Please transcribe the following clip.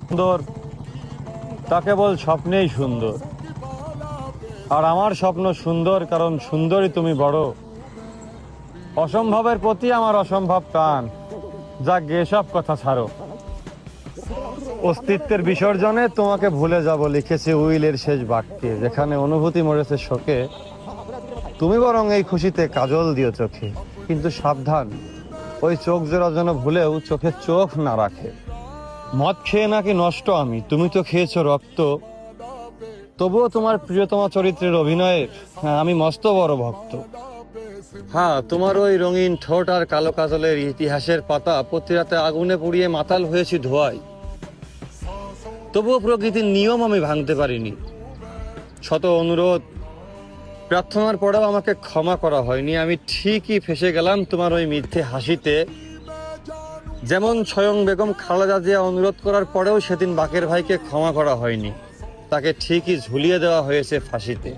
সুন্দর তা কেবল স্বপ্নেই সুন্দর, আর আমার স্বপ্ন সুন্দর, কারণ সুন্দরী তুমি বড়। অসম্ভবের প্রতি আমার অসম্ভব টান। যাক গে, এসব কথা ছাড়ো। অস্তিত্বের বিসর্জনে তোমাকে ভুলে যাব লিখেছে উইলের শেষ বাক্যে, যেখানে অনুভূতি মরেছে শোকে। তুমি বরং এই খুশিতে কাজল দিও চোখে, কিন্তু সাবধান, ওই চোখ জোড়া যেন ভুলেও চোখে চোখ না রাখে। মদ খেয়ে নাকি নষ্ট আমি, তুমি তো খেয়েছো রক্ত। তবুও তোমার প্রিয়তমা চরিত্রের অভিনয়ের আমি মস্ত বড় ভক্ত। হ্যাঁ, তোমার ওই রঙিন ঠোঁট আর কালো কাজলের ইতিহাসের পাতা প্রতি রাতে আগুনে পুড়িয়ে মাতাল হয়েছি ধোঁয়ায়। তবুও প্রকৃতির নিয়ম আমি ভাঙতে পারিনি। শত অনুরোধ প্রার্থনার পরেও আমাকে ক্ষমা করা হয়নি। আমি ঠিকই ফেসে গেলাম তোমার ওই মিথ্যে হাসিতে। যেমন স্বয়ং বেগম খালেদা জিয়া অনুরোধ করার পরেও সেদিন বাকের ভাইকে ক্ষমা করা হয়নি, তাকে ঠিকই ঝুলিয়ে দেওয়া হয়েছে ফাঁসিতে।